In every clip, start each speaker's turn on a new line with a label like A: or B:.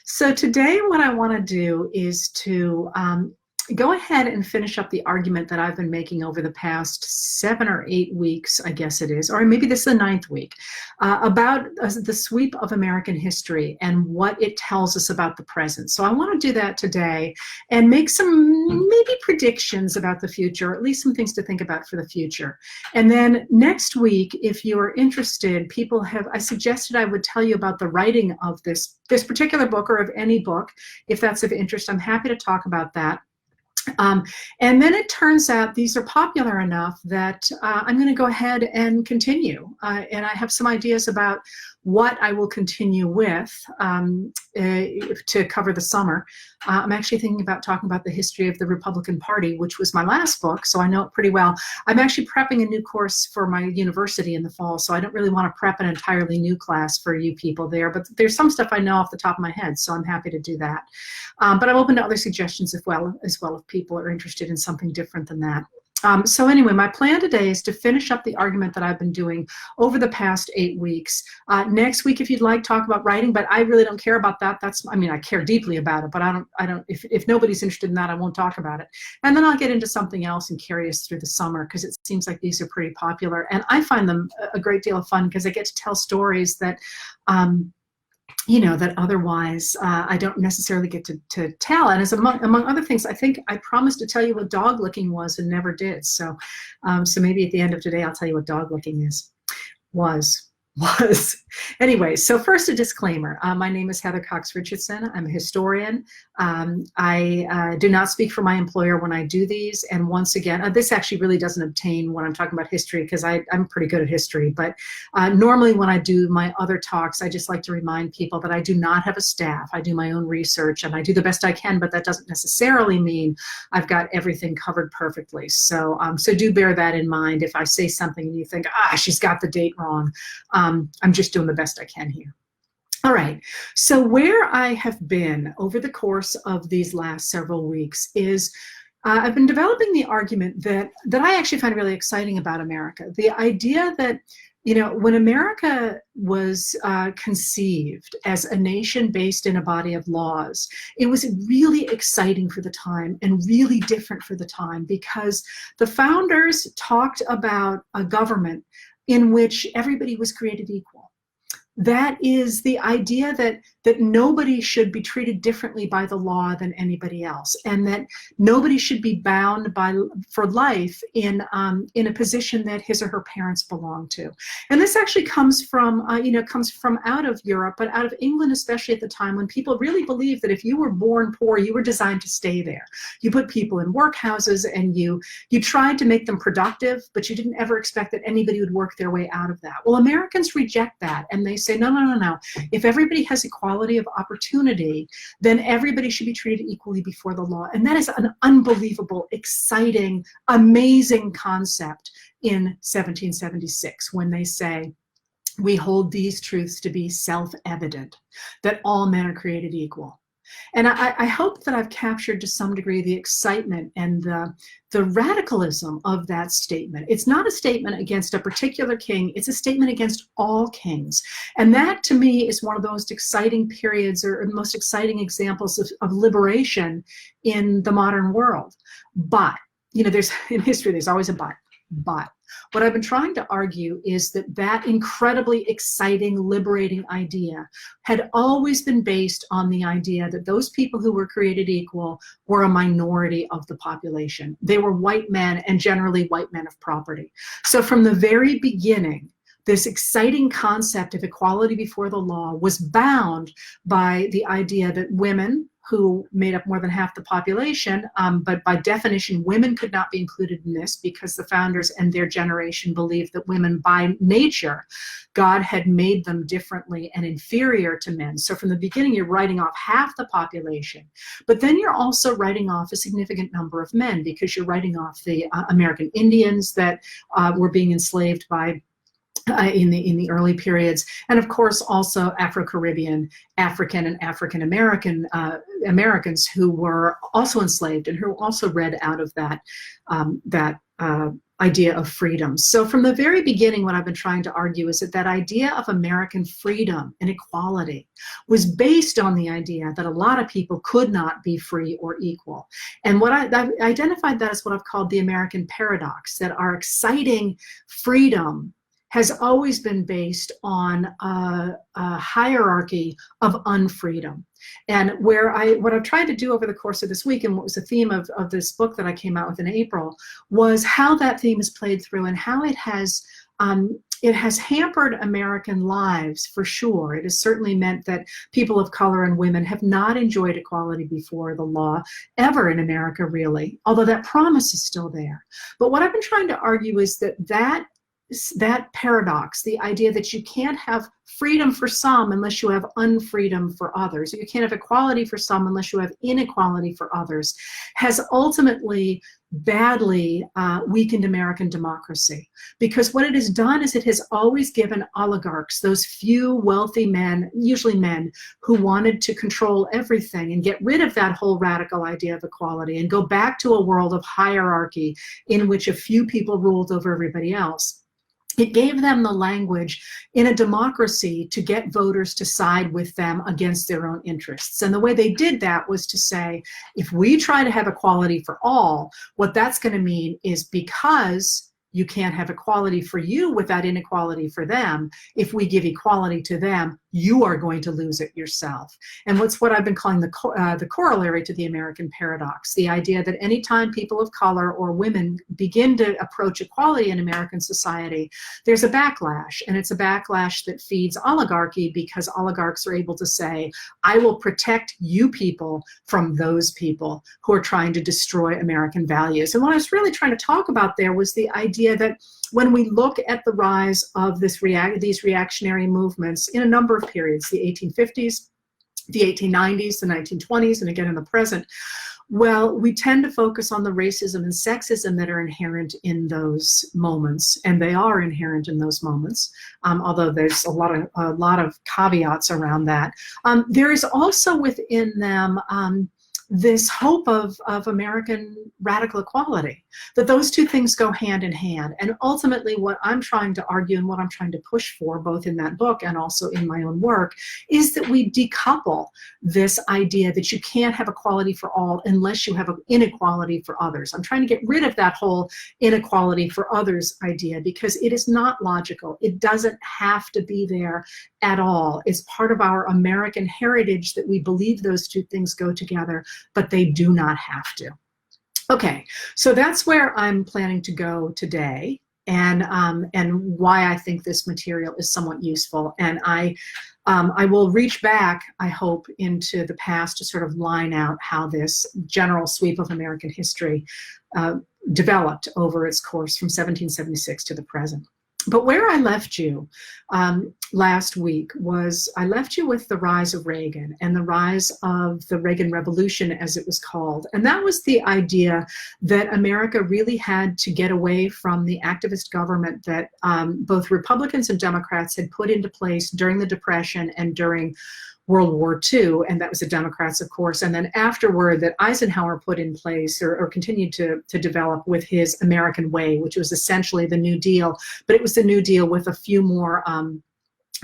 A: So today what I want to do is to go ahead and finish up the argument that I've been making over the past 7 or 8 weeks, I guess it is, or maybe this is the ninth week, about the sweep of American history and what it tells us about the present. So I want to do that today and make some maybe predictions about the future, or at least some things to think about for the future. And then next week, if you are interested, I suggested I would tell you about the writing of this particular book, or of any book, if that's of interest. I'm happy to talk about that. And then it turns out these are popular enough that I'm going to go ahead and continue. And I have some ideas about what I will continue with to cover the summer. I'm actually thinking about talking about the history of the Republican Party, which was my last book, so I know it pretty well. I'm actually prepping a new course for my university in the fall, so I don't really want to prep an entirely new class for you people there, but there's some stuff I know off the top of my head, so I'm happy to do that. But I'm open to other suggestions as well if people are interested in something different than that. So anyway, my plan today is to finish up the argument that I've been doing over the past 8 weeks. Next week, if you'd like, talk about writing, but I really don't care about that. I care deeply about it, but if nobody's interested in that, I won't talk about it. And then I'll get into something else and carry us through the summer, because it seems like these are pretty popular. And I find them a great deal of fun because I get to tell stories that, that otherwise I don't necessarily get to tell. And as among other things, I think I promised to tell you what dog licking was and never did. So maybe at the end of today, I'll tell you what dog licking was. Anyway, so first a disclaimer. My name is Heather Cox Richardson. I'm a historian. I do not speak for my employer when I do these. And once again, this actually really doesn't obtain when I'm talking about history, because I'm pretty good at history. But normally when I do my other talks, I just like to remind people that I do not have a staff. I do my own research and I do the best I can, but that doesn't necessarily mean I've got everything covered perfectly. So do bear that in mind. If I say something and you think, she's got the date wrong, I'm just doing the best I can here. All right, so where I have been over the course of these last several weeks is I've been developing the argument that I actually find really exciting about America. The idea that, when America was conceived as a nation based in a body of laws, it was really exciting for the time and really different for the time, because the founders talked about a government in which everybody was created equal. That is the idea that nobody should be treated differently by the law than anybody else, and that nobody should be bound for life in a position that his or her parents belong to. And this actually comes from out of Europe, but out of England, especially at the time, when people really believed that if you were born poor, you were designed to stay there. You put people in workhouses and you tried to make them productive, but you didn't ever expect that anybody would work their way out of that. Well, Americans reject that, and they say, no. If everybody has equality of opportunity, then everybody should be treated equally before the law. And that is an unbelievable, exciting, amazing concept in 1776, when they say, we hold these truths to be self-evident, that all men are created equal. And I hope that I've captured to some degree the excitement and the radicalism of that statement. It's not a statement against a particular king, it's a statement against all kings. And that, to me, is one of the most exciting periods, or most exciting examples of liberation in the modern world. But, in history, there's always a but. But what I've been trying to argue is that incredibly exciting, liberating idea had always been based on the idea that those people who were created equal were a minority of the population. They were white men, and generally white men of property. So from the very beginning, this exciting concept of equality before the law was bound by the idea that women, who made up more than half the population, but by definition, women could not be included in this, because the founders and their generation believed that women, by nature, God had made them differently and inferior to men. So from the beginning, you're writing off half the population, but then you're also writing off a significant number of men, because you're writing off the American Indians that were being enslaved by in the early periods, and of course also Afro-Caribbean, African, and African-American Americans who were also enslaved and who also read out of that idea of freedom. So from the very beginning, what I've been trying to argue is that that idea of American freedom and equality was based on the idea that a lot of people could not be free or equal. And what I've identified that as what I've called the American paradox, that our exciting freedom has always been based on a hierarchy of unfreedom. And what I've tried to do over the course of this week, and what was the theme of this book that I came out with in April, was how that theme is played through and how it has hampered American lives, for sure. It has certainly meant that people of color and women have not enjoyed equality before the law ever in America, really, although that promise is still there. But what I've been trying to argue is that paradox, the idea that you can't have freedom for some unless you have unfreedom for others, or you can't have equality for some unless you have inequality for others, has ultimately badly weakened American democracy. Because what it has done is it has always given oligarchs, those few wealthy men, usually men, who wanted to control everything and get rid of that whole radical idea of equality and go back to a world of hierarchy in which a few people ruled over everybody else. It gave them the language in a democracy to get voters to side with them against their own interests. And the way they did that was to say, if we try to have equality for all, what that's going to mean is, because you can't have equality for you without inequality for them, if we give equality to them, you are going to lose it yourself. And what I've been calling the corollary to the American paradox, the idea that anytime people of color or women begin to approach equality in American society, there's a backlash, and it's a backlash that feeds oligarchy, because oligarchs are able to say, I will protect you people from those people who are trying to destroy American values. And what I was really trying to talk about there was the idea that when we look at the rise of these reactionary movements in a number of periods, the 1850s, the 1890s, the 1920s, and again in the present, well, we tend to focus on the racism and sexism that are inherent in those moments, and they are inherent in those moments, although there's a lot of caveats around that. There is also within them this hope of American radical equality, that those two things go hand in hand. And ultimately what I'm trying to argue and what I'm trying to push for, both in that book and also in my own work, is that we decouple this idea that you can't have equality for all unless you have an inequality for others. I'm trying to get rid of that whole inequality for others idea, because it is not logical. It doesn't have to be there at all. It's part of our American heritage that we believe those two things go together, but they do not have to. Okay, so that's where I'm planning to go today, and why I think this material is somewhat useful. And I will reach back, I hope, into the past to sort of line out how this general sweep of American history developed over its course from 1776 to the present. But where I left you last week was, I left you with the rise of Reagan and the rise of the Reagan Revolution, as it was called. And that was the idea that America really had to get away from the activist government that both Republicans and Democrats had put into place during the Depression and during World War II, and that was the Democrats, of course, and then afterward that Eisenhower put in place or continued to develop with his American Way, which was essentially the New Deal, but it was the New Deal with a few more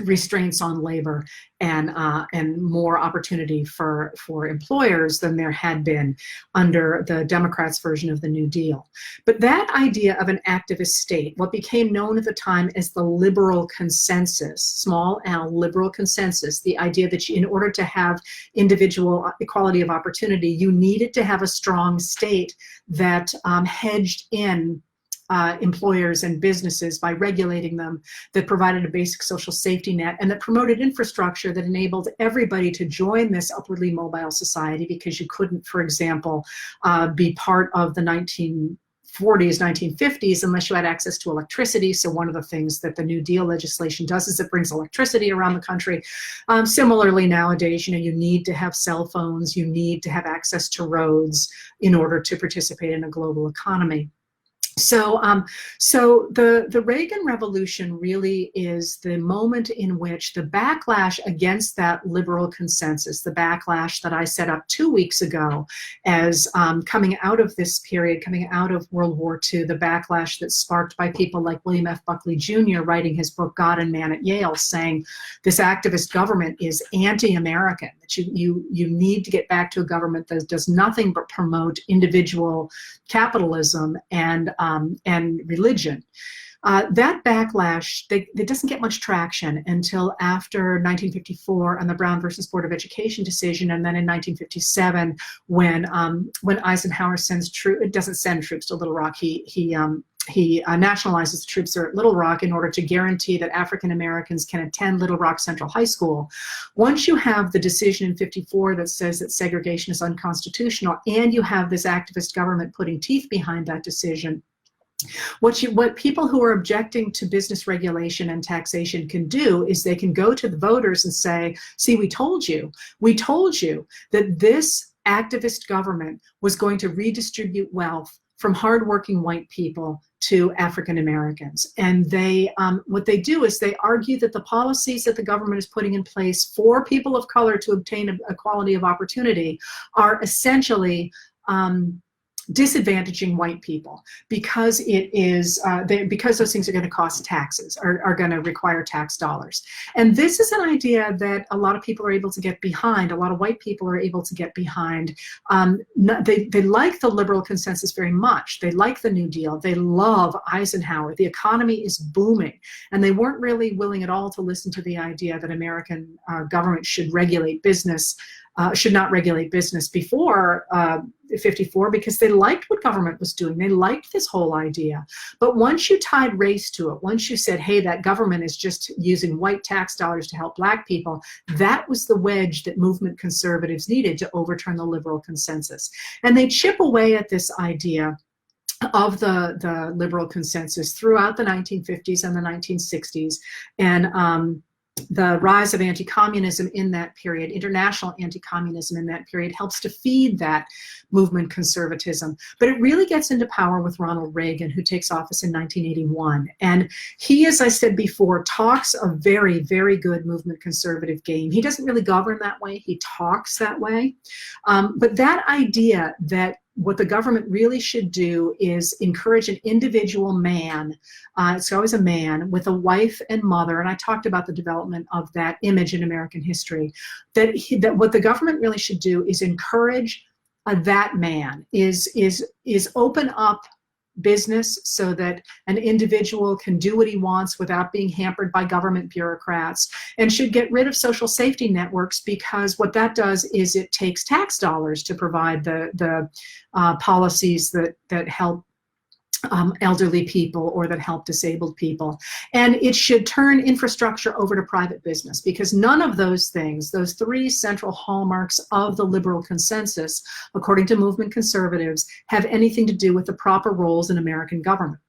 A: restraints on labor and more opportunity for employers than there had been under the Democrats' version of the New Deal. But that idea of an activist state, what became known at the time as the liberal consensus, small l, liberal consensus, the idea that in order to have individual equality of opportunity, you needed to have a strong state that hedged in employers and businesses by regulating them, that provided a basic social safety net, and that promoted infrastructure that enabled everybody to join this upwardly mobile society, because you couldn't, for example, be part of the 1940s, 1950s unless you had access to electricity. So one of the things that the New Deal legislation does is it brings electricity around the country. Similarly, nowadays, you need to have cell phones, you need to have access to roads in order to participate in a global economy. So the Reagan Revolution really is the moment in which the backlash against that liberal consensus, the backlash that I set up 2 weeks ago as coming out of this period, coming out of World War II, the backlash that's sparked by people like William F. Buckley Jr. writing his book, God and Man at Yale, saying this activist government is anti-American, that you need to get back to a government that does nothing but promote individual capitalism and religion. That backlash, it doesn't get much traction until after 1954 and the Brown versus Board of Education decision, and then in 1957 when Eisenhower sends troops, it doesn't send troops to Little Rock, he nationalizes the troops there at Little Rock in order to guarantee that African Americans can attend Little Rock Central High School. Once you have the decision in 54 that says that segregation is unconstitutional, and you have this activist government putting teeth behind that decision, what people who are objecting to business regulation and taxation can do is they can go to the voters and say, see, we told you that this activist government was going to redistribute wealth from hardworking white people to African Americans. And they, what they do is they argue that the policies that the government is putting in place for people of color to obtain equality of opportunity are essentially disadvantaging white people, because it is because those things are going to cost taxes, are going to require tax dollars. And this is an idea that a lot of people are able to get behind. A lot of white people are able to get behind. They like the liberal consensus very much. They like the New Deal. They love Eisenhower. The economy is booming, and they weren't really willing at all to listen to the idea that American government should regulate business. Should not regulate business before 54, because they liked what government was doing. They liked this whole idea. But once you tied race to it, once you said, hey, that government is just using white tax dollars to help black people, that was the wedge that movement conservatives needed to overturn the liberal consensus. And they chip away at this idea of the liberal consensus throughout the 1950s and the 1960s. And the rise of anti-communism in that period, international anti-communism in that period, helps to feed that movement conservatism. But it really gets into power with Ronald Reagan, who takes office in 1981. And he, as I said before, talks a very, very good movement conservative game. He doesn't really govern that way. He talks that way. But that idea that what the government really should do is encourage an individual man, it's always a man, with a wife and mother, and I talked about the development of that image in American history, that what the government really should do is encourage that man, is open up business so that an individual can do what he wants without being hampered by government bureaucrats, and should get rid of social safety networks, because what that does is it takes tax dollars to provide the policies that help elderly people or that help disabled people. And it should turn infrastructure over to private business, because none of those things, those three central hallmarks of the liberal consensus, according to movement conservatives, have anything to do with the proper roles in American government.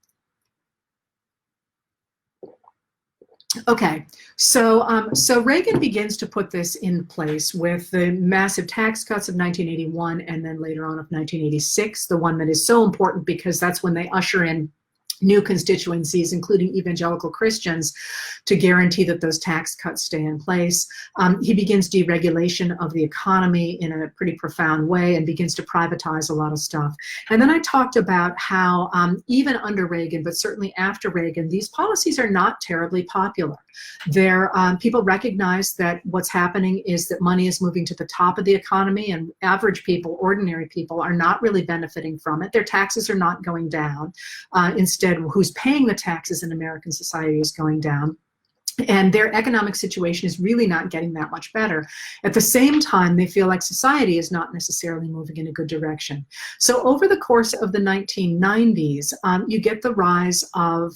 A: Okay, so Reagan begins to put this in place with the massive tax cuts of 1981 and then later on of 1986, the one that is so important because that's when they usher in new constituencies, including evangelical Christians, to guarantee that those tax cuts stay in place. He begins deregulation of the economy in a pretty profound way and begins to privatize a lot of stuff. And then I talked about how even under Reagan, but certainly after Reagan, these policies are not terribly popular. People recognize that what's happening is that money is moving to the top of the economy, and average people, ordinary people, are not really benefiting from it. Their taxes are not going down. Instead, who's paying the taxes in American society is going down. And their economic situation is really not getting that much better. At the same time, they feel like society is not necessarily moving in a good direction. So over the course of the 1990s, you get the rise of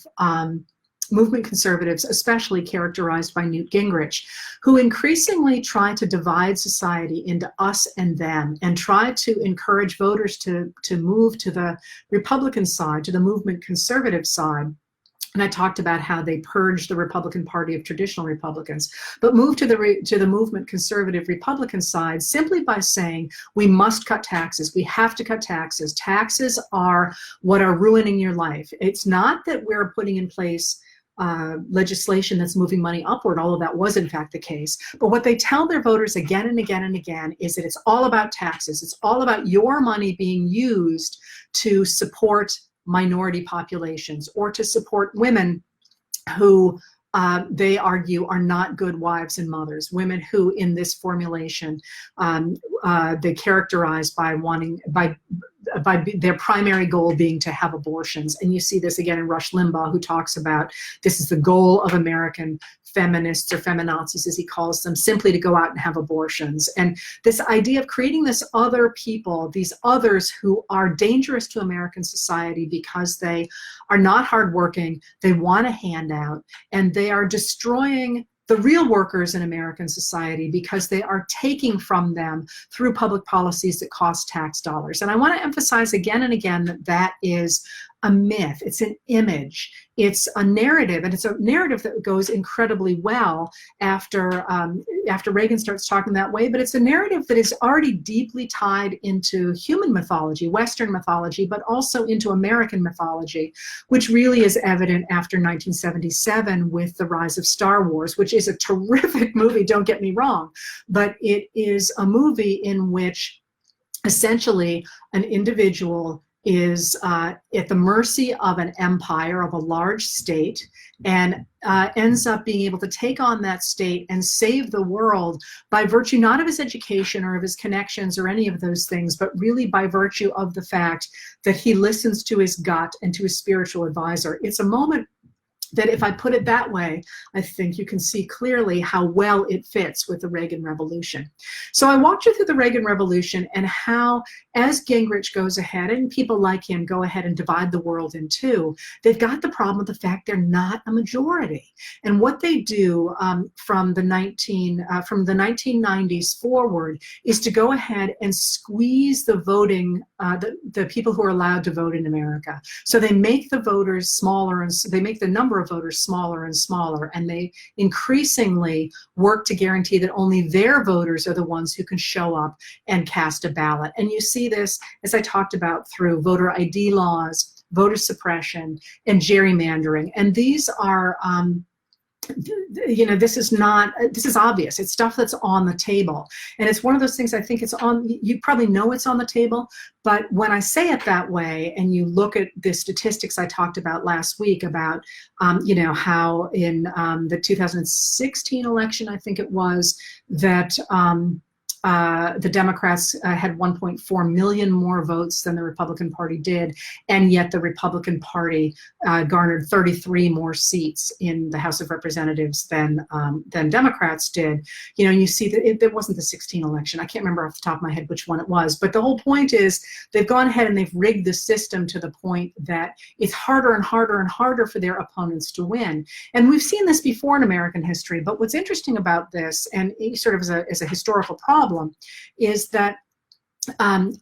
A: movement conservatives, especially characterized by Newt Gingrich, who increasingly try to divide society into us and them, and try to encourage voters to move to the Republican side, to the movement conservative side, And I talked about how they purged the Republican Party of traditional Republicans, but moved to the movement conservative Republican side simply by saying we must cut taxes. We have to cut taxes. Taxes are what are ruining your life. It's not that we're putting in place legislation that's moving money upward, although that was in fact the case. But what they tell their voters again and again and again is that it's all about taxes. It's all about your money being used to support minority populations or to support women who they argue are not good wives and mothers, women who in this formulation they characterize by wanting, by their primary goal being to have abortions. And you see this again in Rush Limbaugh, who talks about this is the goal of American feminists or feminazis, as he calls them, simply to go out and have abortions. And this idea of creating this other people, these others who are dangerous to American society because they are not hardworking, they want a handout, and they are destroying the real workers in American society because they are taking from them through public policies that cost tax dollars. And I want to emphasize again and again that that is a myth. It's an image. It's a narrative, and it's a narrative that goes incredibly well after Reagan starts talking that way. But it's a narrative that is already deeply tied into human mythology, Western mythology, but also into American mythology, which really is evident after 1977 with the rise of Star Wars, which is a terrific movie. Don't get me wrong, but it is a movie in which essentially an individual is at the mercy of an empire, of a large state, and ends up being able to take on that state and save the world by virtue not of his education or of his connections or any of those things, but really by virtue of the fact that he listens to his gut and to his spiritual advisor. It's a moment that, if I put it that way, I think you can see clearly how well it fits with the Reagan Revolution. So I walked you through the Reagan Revolution and how, as Gingrich goes ahead and people like him go ahead and divide the world in two, they've got the problem with the fact they're not a majority. And what they do from the 1990s forward is to go ahead and squeeze the voting, the people who are allowed to vote in America. So they make the voters smaller, and they make the number of voters smaller and smaller, and they increasingly work to guarantee that only their voters are the ones who can show up and cast a ballot. And you see this, as I talked about, through voter ID laws, voter suppression, and gerrymandering. And these are this is obvious. It's stuff that's on the table. And it's one of those things, I think it's on, you probably know it's on the table, but when I say it that way, and you look at the statistics I talked about last week about, how in the 2016 election, I think it was, that the Democrats had 1.4 million more votes than the Republican Party did, and yet the Republican Party garnered 33 more seats in the House of Representatives than Democrats did. And you see that it wasn't the 16 election. I can't remember off the top of my head which one it was, but the whole point is they've gone ahead and they've rigged the system to the point that it's harder and harder and harder for their opponents to win. And we've seen this before in American history, but what's interesting about this, and sort of as a historical problem, is that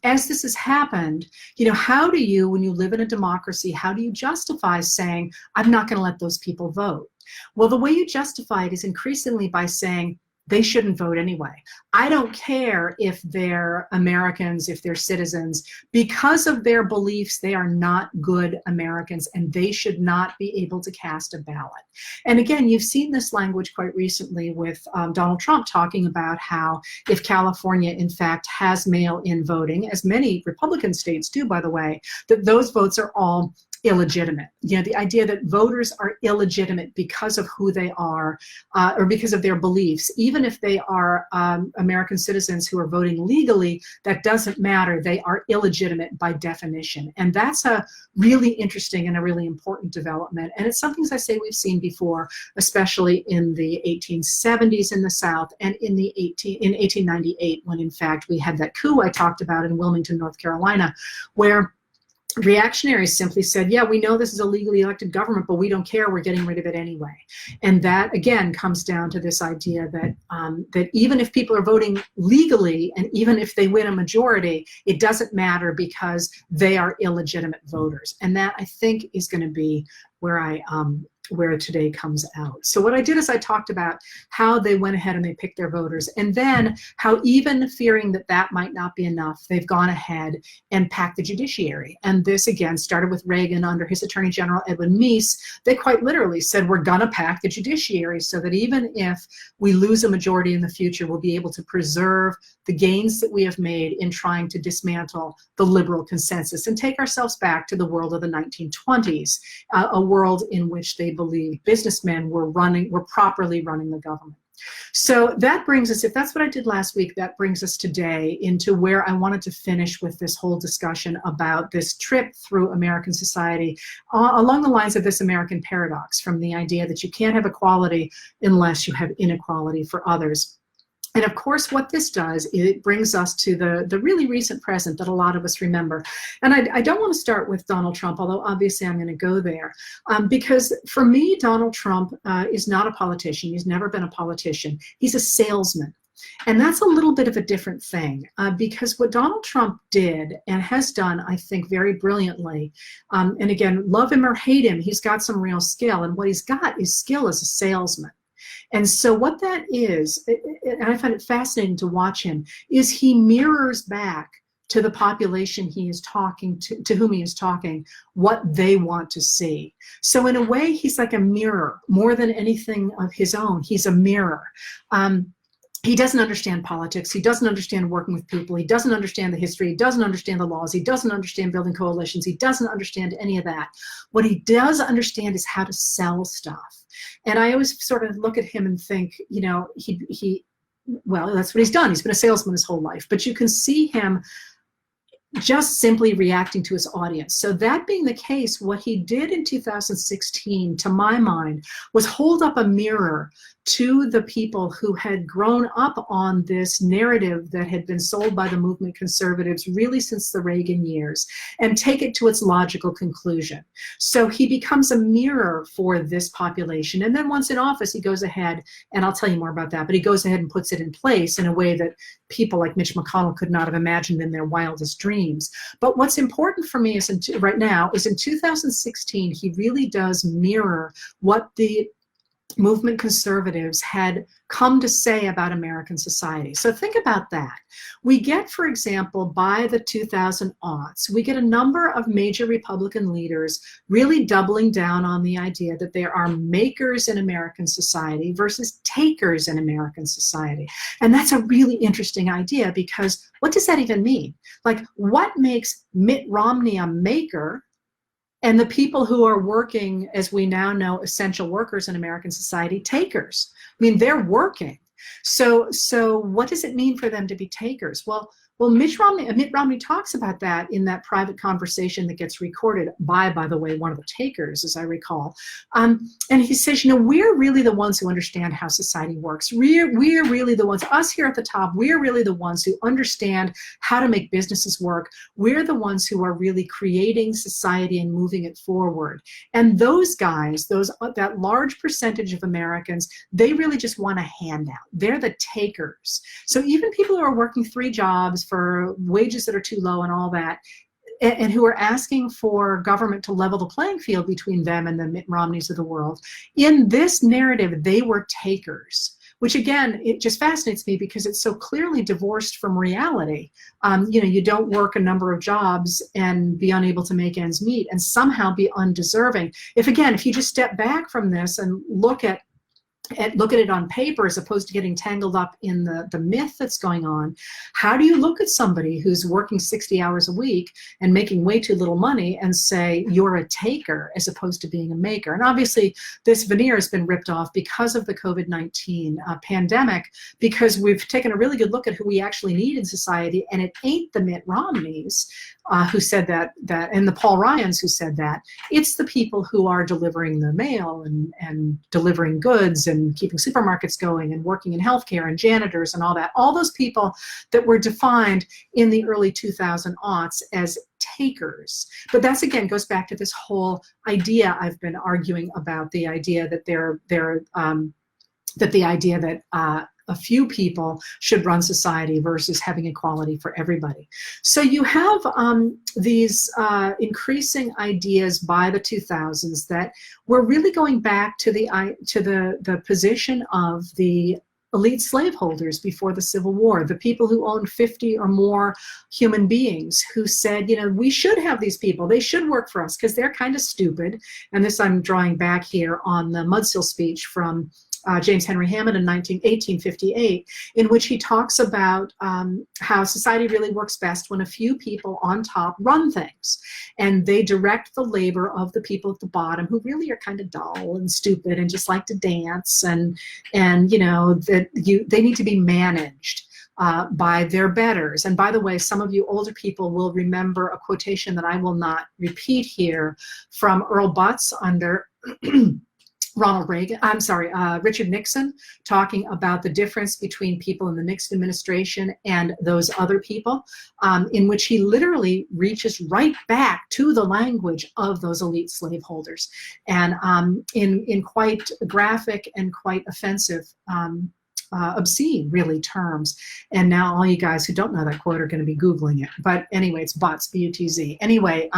A: as this has happened, how do you, when you live in a democracy, how do you justify saying, I'm not going to let those people vote? Well, the way you justify it is increasingly by saying, they shouldn't vote anyway. I don't care if they're Americans, if they're citizens. Because of their beliefs, they are not good Americans, and they should not be able to cast a ballot. And again, you've seen this language quite recently with Donald Trump talking about how if California, in fact, has mail-in voting, as many Republican states do, by the way, that those votes are all illegitimate. The idea that voters are illegitimate because of who they are or because of their beliefs, even if they are American citizens who are voting legally, that doesn't matter. They are illegitimate by definition. And that's a really interesting and a really important development. And it's something, as I say, we've seen before, especially in the 1870s in the South and in 1898, when in fact we had that coup I talked about in Wilmington, North Carolina, where reactionaries simply said, yeah, we know this is a legally elected government, but we don't care, we're getting rid of it anyway. And that, again, comes down to this idea that that even if people are voting legally, and even if they win a majority, it doesn't matter because they are illegitimate voters. And that, I think, is going to be where today comes out. So what I did is I talked about how they went ahead and they picked their voters, and then how, even fearing that that might not be enough, they've gone ahead and packed the judiciary. And this again started with Reagan under his Attorney General Edwin Meese. They quite literally said, we're gonna pack the judiciary so that even if we lose a majority in the future, we'll be able to preserve the gains that we have made in trying to dismantle the liberal consensus and take ourselves back to the world of the 1920s, a world in which they believed businessmen were properly running the government. So that brings us, if that's what I did last week, that brings us today into where I wanted to finish with this whole discussion about this trip through American society along the lines of this American paradox, from the idea that you can't have equality unless you have inequality for others. And of course, what this does, it brings us to the really recent present that a lot of us remember. And I don't want to start with Donald Trump, although obviously I'm going to go there, because for me, Donald Trump is not a politician. He's never been a politician. He's a salesman. And that's a little bit of a different thing, because what Donald Trump did and has done, I think, very brilliantly, and again, love him or hate him, he's got some real skill. And what he's got is skill as a salesman. And so what that is, and I find it fascinating to watch him, is he mirrors back to the population he is talking to whom he is talking, what they want to see. So in a way, he's like a mirror, more than anything of his own. He's a mirror. He doesn't understand politics. He doesn't understand working with people. He doesn't understand the history. He doesn't understand the laws. He doesn't understand building coalitions. He doesn't understand any of that. What he does understand is how to sell stuff. And I always sort of look at him and think, you know, well, that's what he's done. He's been a salesman his whole life. But you can see him just simply reacting to his audience. So that being the case, what he did in 2016, to my mind, was hold up a mirror to the people who had grown up on this narrative that had been sold by the movement conservatives really since the Reagan years, and take it to its logical conclusion. So he becomes a mirror for this population. And then once in office, he goes ahead, and I'll tell you more about that, but he goes ahead and puts it in place in a way that people like Mitch McConnell could not have imagined in their wildest dreams. But what's important for me is right now is in 2016, he really does mirror what the movement conservatives had come to say about American society. So think about that. We get, for example, by the 2000s, we get a number of major Republican leaders really doubling down on the idea that there are makers in American society versus takers in American society. And that's a really interesting idea, because what does that even mean? Like, what makes Mitt Romney a maker and the people who are working, as we now know, essential workers in American society, takers? I mean, they're working. So what does it mean for them to be takers? Well, Mitt Romney talks about that in that private conversation that gets recorded by the way, one of the takers, as I recall. And he says, you know, we're really the ones who understand how society works. We're really the ones, us here at the top, we're really the ones who understand how to make businesses work. We're the ones who are really creating society and moving it forward. And those guys, that large percentage of Americans, they really just want a handout. They're the takers. So even people who are working 3 jobs for wages that are too low and all that, and who are asking for government to level the playing field between them and the Mitt Romneys of the world, in this narrative, they were takers, which again, it just fascinates me because it's so clearly divorced from reality. You know, you don't work a number of jobs and be unable to make ends meet and somehow be undeserving. If you just step back from this and look at it on paper, as opposed to getting tangled up in the myth that's going on, how do you look at somebody who's working 60 hours a week and making way too little money and say you're a taker as opposed to being a maker? And obviously this veneer has been ripped off because of the COVID-19 pandemic, because we've taken a really good look at who we actually need in society, and it ain't the Mitt Romneys who said that, and the Paul Ryans who said that. It's the people who are delivering the mail and delivering goods and keeping supermarkets going and working in healthcare and janitors and all that. All those people that were defined in the early 2000s as takers. But that's, again, goes back to this whole idea I've been arguing about, the idea that a few people should run society versus having equality for everybody. So you have these increasing ideas by the 2000s that we're really going back to the position of the elite slaveholders before the Civil War, the people who owned 50 or more human beings, who said, you know, we should have these people, they should work for us because they're kind of stupid. And this I'm drawing back here on the Mudsill speech from James Henry Hammond in 1858, in which he talks about how society really works best when a few people on top run things, and they direct the labor of the people at the bottom who really are kind of dull and stupid and just like to dance, and you know, that they need to be managed by their betters. And by the way, some of you older people will remember a quotation that I will not repeat here from Earl Butz under Richard Nixon, talking about the difference between people in the Nixon administration and those other people, in which he literally reaches right back to the language of those elite slaveholders, and in quite graphic and quite offensive, obscene, really, terms. And now all you guys who don't know that quote are going to be Googling it. But anyway, it's Butz, B-U-T-Z. Anyway,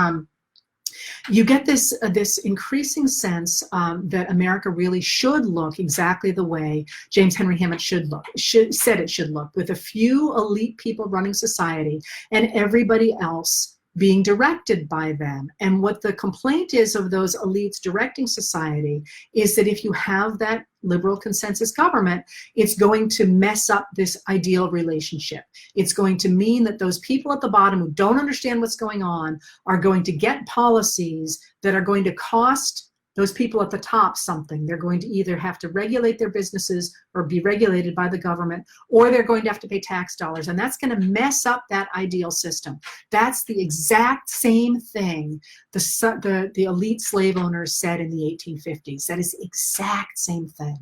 A: you get this increasing sense that America really should look exactly the way James Henry Hammond said it should look, with a few elite people running society and everybody else being directed by them. And what the complaint is of those elites directing society is that if you have that liberal consensus government, it's going to mess up this ideal relationship. It's going to mean that those people at the bottom who don't understand what's going on are going to get policies that are going to cost those people at the top something. They're going to either have to regulate their businesses or be regulated by the government, or they're going to have to pay tax dollars. And that's going to mess up that ideal system. That's the exact same thing the elite slave owners said in the 1850s. That is the exact same thing.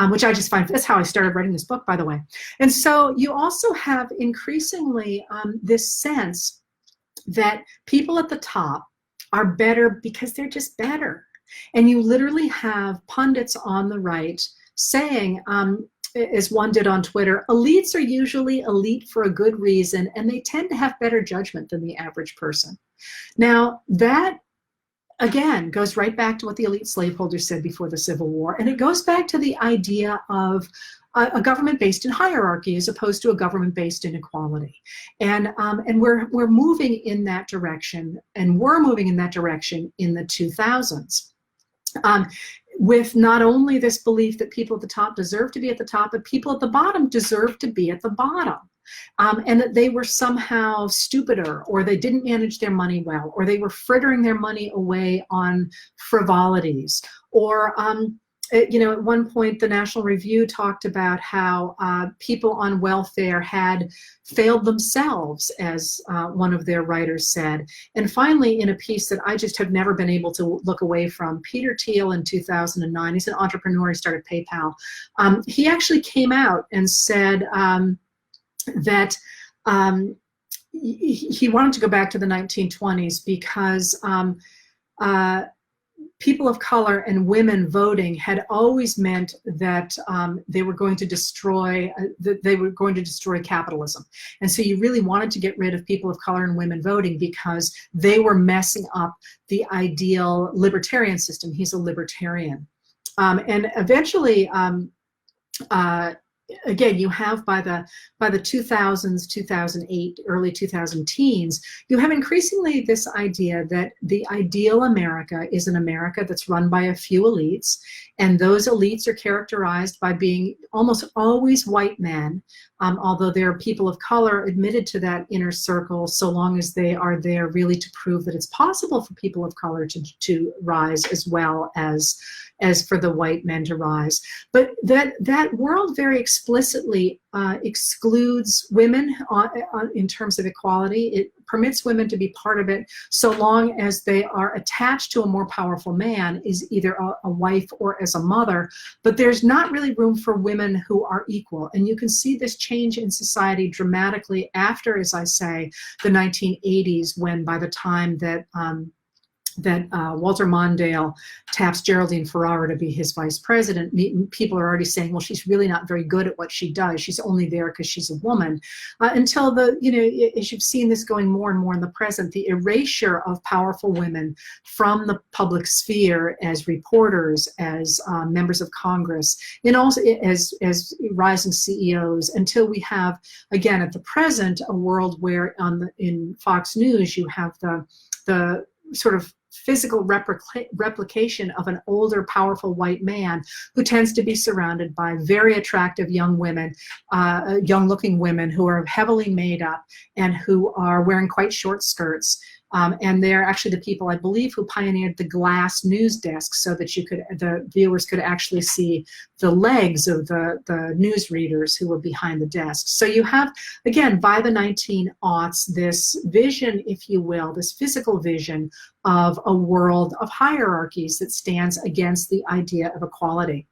A: Which I just find, that's how I started writing this book, by the way. And so you also have increasingly this sense that people at the top are better because they're just better. And you literally have pundits on the right saying, as one did on Twitter, elites are usually elite for a good reason, and they tend to have better judgment than the average person. Now, that, again, goes right back to what the elite slaveholders said before the Civil War, and it goes back to the idea of a government based in hierarchy as opposed to a government based in equality. And we're moving in that direction, and we're moving in that direction in the 2000s. With not only this belief that people at the top deserve to be at the top, but people at the bottom deserve to be at the bottom. And that they were somehow stupider, or they didn't manage their money well, or they were frittering their money away on frivolities, or you know, at one point the National Review talked about how people on welfare had failed themselves, as one of their writers said. And finally, in a piece that I just have never been able to look away from, Peter Thiel in 2009, he's an entrepreneur, he started PayPal. He actually came out and said that he wanted to go back to the 1920s because people of color and women voting had always meant that they were going to destroy capitalism. And so you really wanted to get rid of people of color and women voting because they were messing up the ideal libertarian system. He's a libertarian. And eventually, again, you have by the 2000s, 2008, early 2000 teens, you have increasingly this idea that the ideal America is an America that's run by a few elites, and those elites are characterized by being almost always white men, although there are people of color admitted to that inner circle, so long as they are there really to prove that it's possible for people of color to rise as well as for the white men to rise. But that world very explicitly excludes women in terms of equality. It permits women to be part of it so long as they are attached to a more powerful man, is either a wife or as a mother, but there's not really room for women who are equal. And you can see this change in society dramatically after, as I say, the 1980s, when by the time that Walter Mondale taps Geraldine Ferrara to be his vice president, people are already saying, well, she's really not very good at what she does. She's only there because she's a woman. Until as you've seen this going more and more in the present, the erasure of powerful women from the public sphere as reporters, as members of Congress, and also as rising CEOs, until we have, again, at the present, a world where in Fox News you have the sort of physical replication of an older, powerful white man who tends to be surrounded by very attractive young women, young-looking women who are heavily made up and who are wearing quite short skirts. And they're actually the people, I believe, who pioneered the glass news desk so that the viewers could actually see the legs of the news readers who were behind the desk. So you have, again, by the 1900s, this vision, if you will, this physical vision of a world of hierarchies that stands against the idea of equality.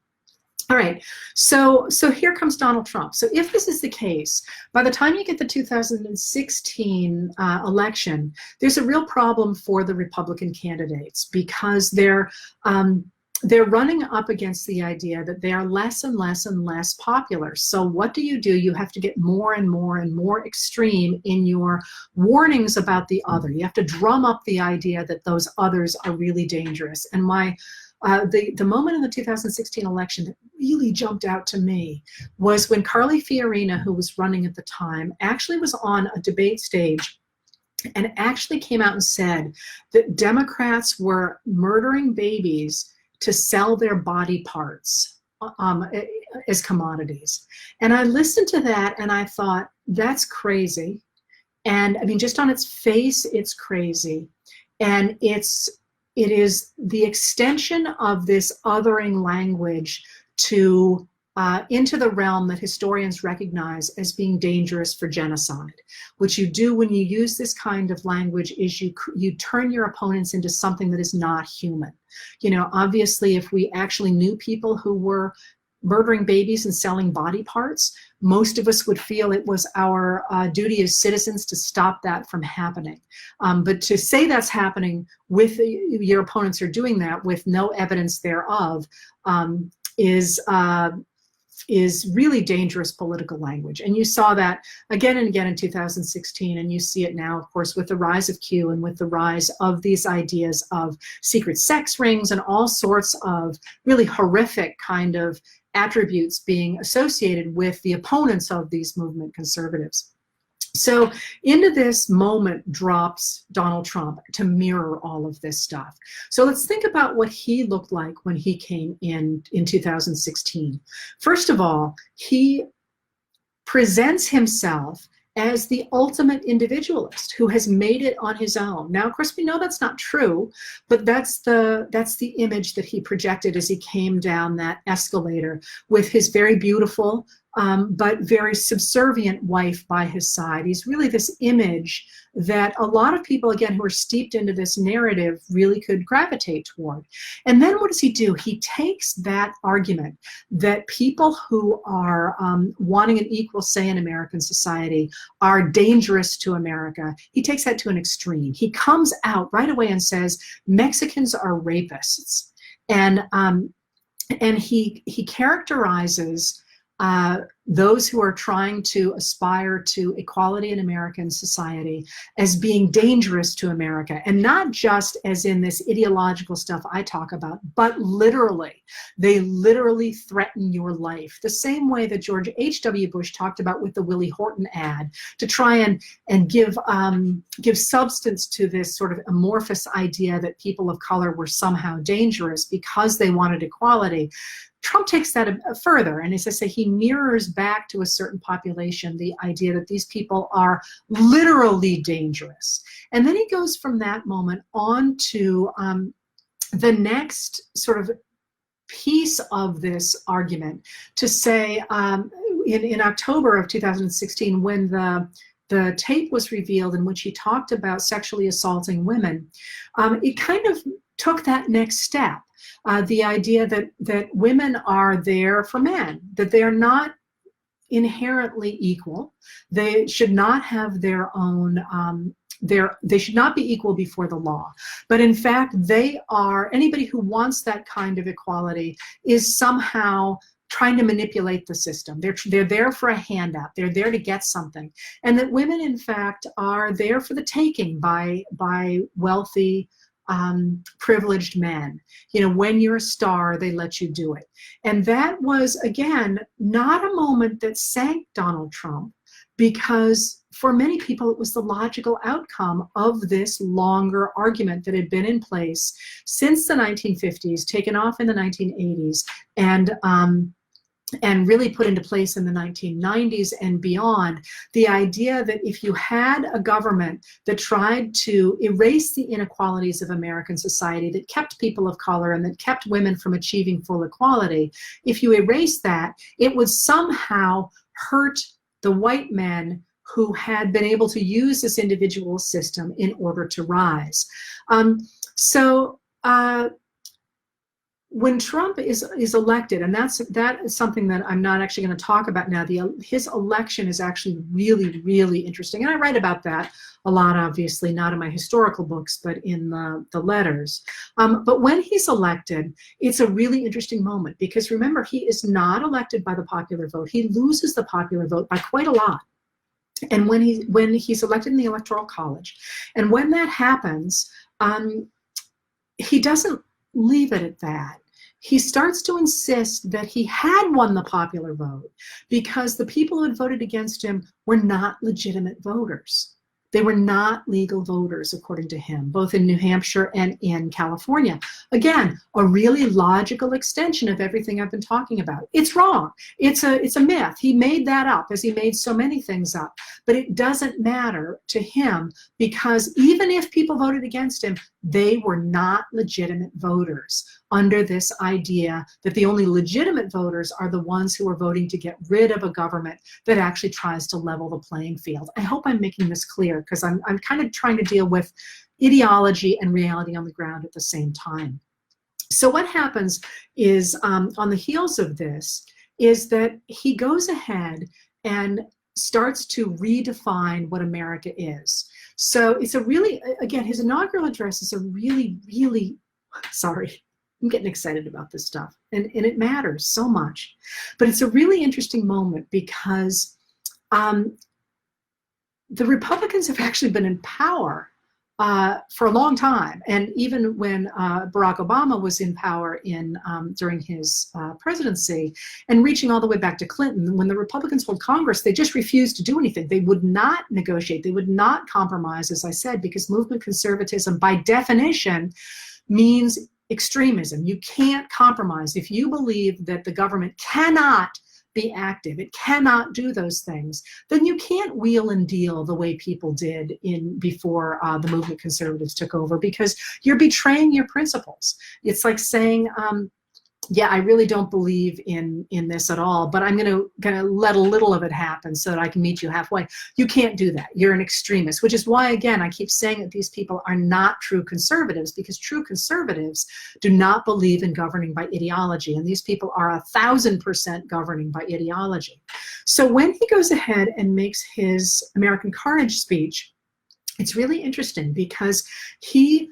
A: All right, so here comes Donald Trump. So if this is the case, by the time you get the 2016 election, there's a real problem for the Republican candidates because they're running up against the idea that they are less and less and less popular. So what do? You have to get more and more and more extreme in your warnings about the other. You have to drum up the idea that those others are really dangerous. And the moment in the 2016 election that really jumped out to me was when Carly Fiorina, who was running at the time, actually was on a debate stage and actually came out and said that Democrats were murdering babies to sell their body parts as commodities. And I listened to that and I thought, that's crazy. And I mean, just on its face, it's crazy. And it is the extension of this othering language to into the realm that historians recognize as being dangerous for genocide. What you do when you use this kind of language is you turn your opponents into something that is not human. Obviously, if we actually knew people who were murdering babies and selling body parts, most of us would feel it was our duty as citizens to stop that from happening. But to say that's happening with your opponents are doing that with no evidence thereof is really dangerous political language. And you saw that again and again in 2016, and you see it now, of course, with the rise of Q and with the rise of these ideas of secret sex rings and all sorts of really horrific kind of attributes being associated with the opponents of these movement conservatives. So into this moment drops Donald Trump to mirror all of this stuff. So let's think about what he looked like when he came in 2016. First of all, he presents himself as the ultimate individualist who has made it on his own. Now, of course, we know that's not true, but that's the image that he projected as he came down that escalator with his very beautiful but very subservient wife by his side. He's really this image that a lot of people, again, who are steeped into this narrative really could gravitate toward. And then what does he do? He takes that argument that people who are wanting an equal say in American society are dangerous to America. He takes that to an extreme. He comes out right away and says, Mexicans are rapists. And he characterizes those who are trying to aspire to equality in American society as being dangerous to America, and not just as in this ideological stuff I talk about, but literally. They literally threaten your life, the same way that George H.W. Bush talked about with the Willie Horton ad, to try and give substance to this sort of amorphous idea that people of color were somehow dangerous because they wanted equality. Trump takes that further, and as I say, he mirrors back to a certain population the idea that these people are literally dangerous. And then he goes from that moment on to the next sort of piece of this argument to say in October of 2016, when the tape was revealed in which he talked about sexually assaulting women, it kind of took that next step. The idea that women are there for men, that they are not inherently equal. They should not have their own, they should not be equal before the law. But in fact, they are, anybody who wants that kind of equality is somehow trying to manipulate the system. They're there for a handout. They're there to get something. And that women, in fact, are there for the taking by wealthy, privileged men. You know, when you're a star, they let you do it. And that was, again, not a moment that sank Donald Trump, because for many people, it was the logical outcome of this longer argument that had been in place since the 1950s, taken off in the 1980s, and really put into place in the 1990s and beyond. The idea that if you had a government that tried to erase the inequalities of American society, that kept people of color and that kept women from achieving full equality, if you erase that, it would somehow hurt the white men who had been able to use this individual system in order to rise. When Trump is elected, and that is something that I'm not actually going to talk about now, his election is actually really, really interesting. And I write about that a lot, obviously, not in my historical books, but in the letters. But when he's elected, it's a really interesting moment, because remember, he is not elected by the popular vote. He loses the popular vote by quite a lot. And when he's elected in the Electoral College, and when that happens, he doesn't leave it at that. He starts to insist that he had won the popular vote because the people who had voted against him were not legitimate voters. They were not legal voters, according to him, both in New Hampshire and in California. Again, a really logical extension of everything I've been talking about. It's wrong. It's a myth. He made that up, as he made so many things up. But it doesn't matter to him, because even if people voted against him, they were not legitimate voters, under this idea that the only legitimate voters are the ones who are voting to get rid of a government that actually tries to level the playing field. I hope I'm making this clear, because I'm kind of trying to deal with ideology and reality on the ground at the same time. So what happens is, on the heels of this, is that he goes ahead and starts to redefine what America is. So it's a really, again, his inaugural address is a really, really, sorry, I'm getting excited about this stuff, and it matters so much. But it's a really interesting moment, because the Republicans have actually been in power for a long time. And even when Barack Obama was in power during his presidency, and reaching all the way back to Clinton, when the Republicans held Congress, they just refused to do anything. They would not negotiate. They would not compromise, as I said, because movement conservatism, by definition, means extremism. You can't compromise. If you believe that the government cannot be active, it cannot do those things, then you can't wheel and deal the way people did before the movement conservatives took over, because you're betraying your principles. It's like saying, yeah, I really don't believe in this at all, but I'm gonna let a little of it happen so that I can meet you halfway. You can't do that. You're an extremist, which is why, again, I keep saying that these people are not true conservatives, because true conservatives do not believe in governing by ideology, and these people are 1,000% governing by ideology. So when he goes ahead and makes his American Carnage speech, it's really interesting, because he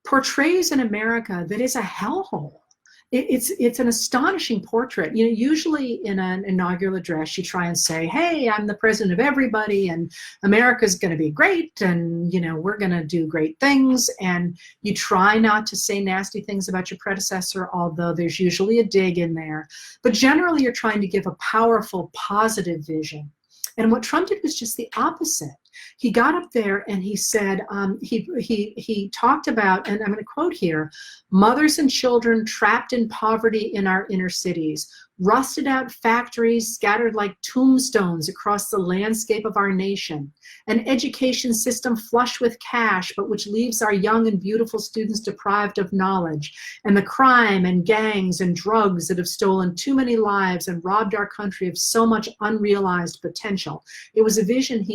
A: portrays an America that is a hellhole. It's an astonishing portrait. You know, usually in an inaugural address, you try and say, hey, I'm the president of everybody, and America's going to be great, and, you know, we're going to do great things. And you try not to say nasty things about your predecessor, although there's usually a dig in there. But generally, you're trying to give a powerful, positive vision. And what Trump did was just the opposite. He got up there and he said, he talked about, and I'm going to quote here, mothers and children trapped in poverty in our inner cities, rusted out factories scattered like tombstones across the landscape of our nation, an education system flush with cash, but which leaves our young and beautiful students deprived of knowledge, and the crime and gangs and drugs that have stolen too many lives and robbed our country of so much unrealized potential. It was a vision,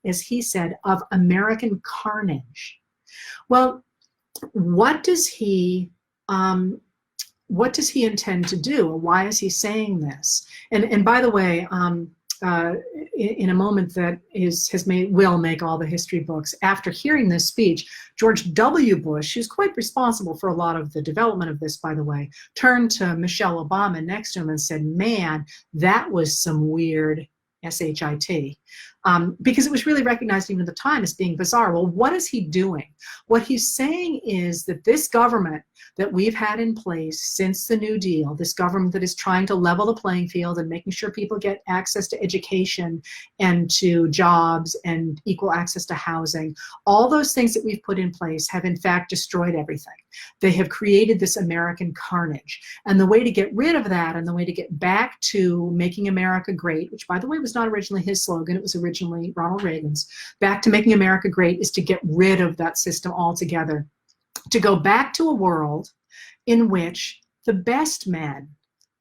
A: as he said, of American carnage. Well, what does he intend to do? Why is he saying this? And by the way, in a moment that will make all the history books. After hearing this speech, George W. Bush, who's quite responsible for a lot of the development of this, by the way, turned to Michelle Obama next to him and said, "Man, that was some weird SHIT," because it was really recognized even at the time as being bizarre. Well, what is he doing? What he's saying is that this government that we've had in place since the New Deal, this government that is trying to level the playing field and making sure people get access to education and to jobs and equal access to housing, all those things that we've put in place have in fact destroyed everything. They have created this American carnage. And the way to get rid of that, and the way to get back to making America great, which by the way was not originally his slogan, it was originally Ronald Reagan's, back to making America great, is to get rid of that system altogether. To go back to a world in which the best men,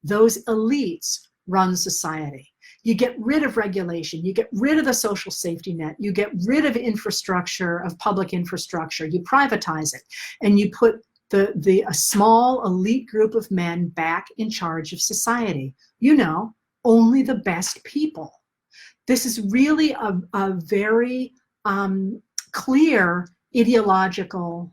A: those elites, run society. You get rid of regulation, you get rid of the social safety net, you get rid of infrastructure, of public infrastructure, you privatize it, and you put a small elite group of men back in charge of society. You know, only the best people. This is really a very clear ideological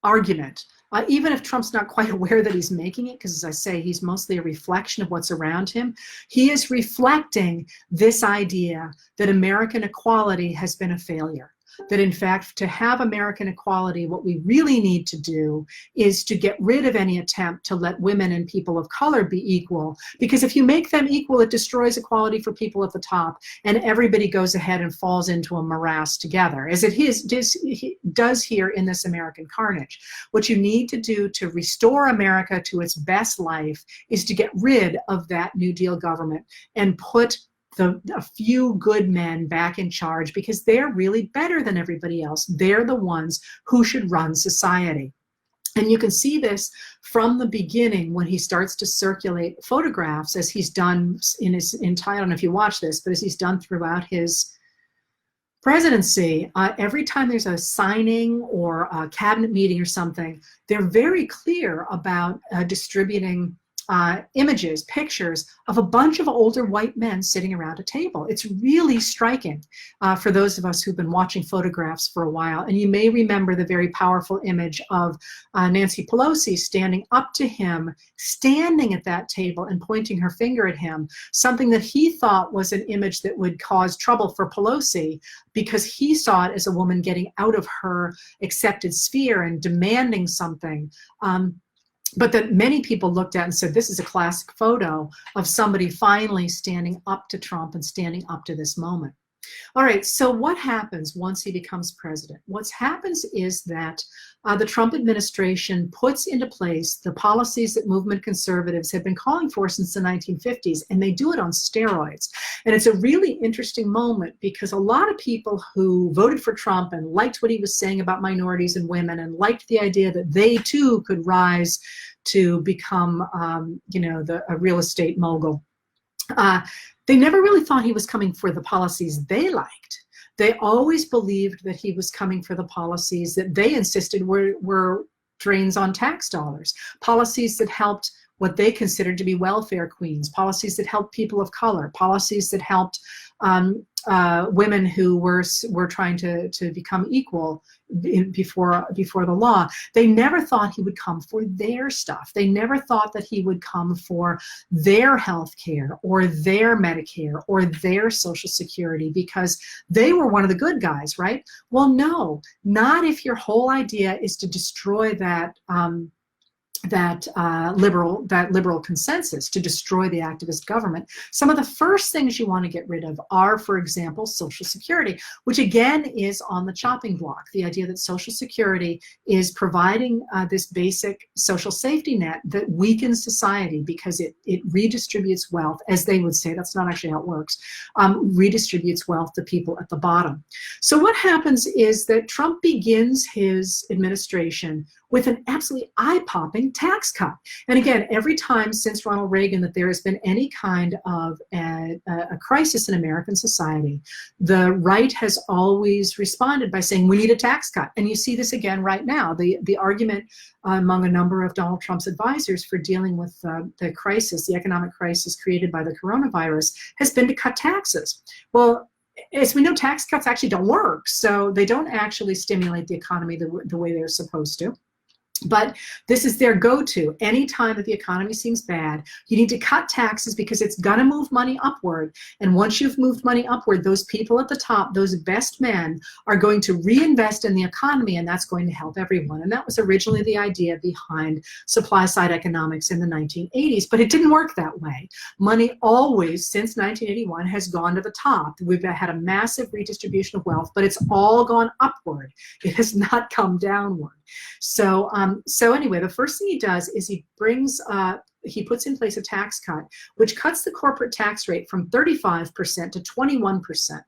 A: argument. Even if Trump's not quite aware that he's making it, because as I say, he's mostly a reflection of what's around him, he is reflecting this idea that American equality has been a failure. That in fact, to have American equality, what we really need to do is to get rid of any attempt to let women and people of color be equal. Because if you make them equal, it destroys equality for people at the top, and everybody goes ahead and falls into a morass together, as it does here in this American carnage. What you need to do to restore America to its best life is to get rid of that New Deal government and put a few good men back in charge, because they're really better than everybody else. They're the ones who should run society. And you can see this from the beginning when he starts to circulate photographs, as he's done in his entire, I don't know if you watch this, but as he's done throughout his presidency. Every time there's a signing or a cabinet meeting or something, they're very clear about distributing images, pictures of a bunch of older white men sitting around a table. It's really striking for those of us who've been watching photographs for a while. And you may remember the very powerful image of Nancy Pelosi standing up to him, standing at that table and pointing her finger at him, something that he thought was an image that would cause trouble for Pelosi, because he saw it as a woman getting out of her accepted sphere and demanding something. But that many people looked at and said, this is a classic photo of somebody finally standing up to Trump and standing up to this moment. All right, so what happens once he becomes president? What happens is that the Trump administration puts into place the policies that movement conservatives have been calling for since the 1950s, and they do it on steroids. And it's a really interesting moment, because a lot of people who voted for Trump and liked what he was saying about minorities and women, and liked the idea that they too could rise to become, a real estate mogul, they never really thought he was coming for the policies they liked. They always believed that he was coming for the policies that they insisted were drains on tax dollars, policies that helped what they considered to be welfare queens, policies that helped people of color, policies that helped women who were trying to become equal before the law. They never thought he would come for their stuff. They never thought that he would come for their health care or their Medicare or their Social Security, because they were one of the good guys, right? Well, no, not if your whole idea is to destroy that liberal consensus, to destroy the activist government. Some of the first things you want to get rid of are, for example, Social Security, which again is on the chopping block. The idea that Social Security is providing this basic social safety net that weakens society because it redistributes wealth, as they would say. That's not actually how it works. Redistributes wealth to people at the bottom. So what happens is that Trump begins his administration with an absolutely eye-popping tax cut. And again, every time since Ronald Reagan that there has been any kind of a crisis in American society, the right has always responded by saying, we need a tax cut. And you see this again right now. The argument among a number of Donald Trump's advisors for dealing with the crisis, the economic crisis created by the coronavirus, has been to cut taxes. Well, as we know, tax cuts actually don't work. So they don't actually stimulate the economy the way they're supposed to. But this is their go-to. Anytime that the economy seems bad, you need to cut taxes because it's going to move money upward. And once you've moved money upward, those people at the top, those best men, are going to reinvest in the economy, and that's going to help everyone. And that was originally the idea behind supply-side economics in the 1980s, but it didn't work that way. Money always, since 1981, has gone to the top. We've had a massive redistribution of wealth, but it's all gone upward. It has not come downward. So anyway, the first thing he does is he puts in place a tax cut, which cuts the corporate tax rate from 35% to 21%.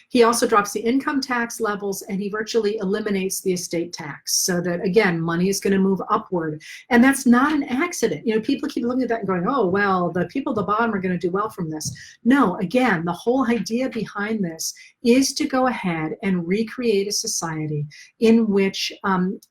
A: He also drops the income tax levels, and he virtually eliminates the estate tax, so that, again, money is going to move upward. And that's not an accident. You know, people keep looking at that and going, oh, well, the people at the bottom are going to do well from this. No, again, the whole idea behind this is to go ahead and recreate a society in which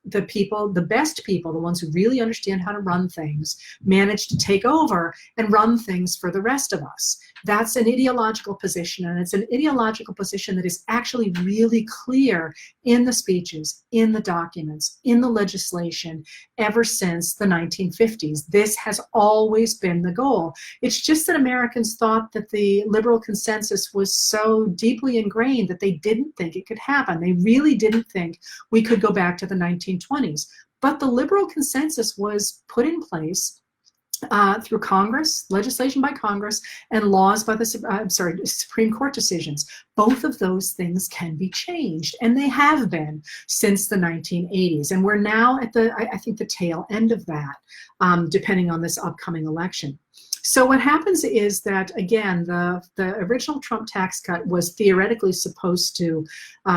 A: the people, the best people, the ones who really understand how to run things, manage to take over and run things for the rest of us. That's an ideological position, and it's an ideological position that is actually really clear in the speeches, in the documents, in the legislation ever since the 1950s. This has always been the goal. It's just that Americans thought that the liberal consensus was so deeply ingrained that they didn't think it could happen. They really didn't think we could go back to the 1920s. But the liberal consensus was put in place through Congress, legislation by Congress, and laws by the Supreme Court decisions. Both of those things can be changed, and they have been since the 1980s. And we're now at I think the tail end of that, depending on this upcoming election. So what happens is that, again, the original Trump tax cut was theoretically supposed to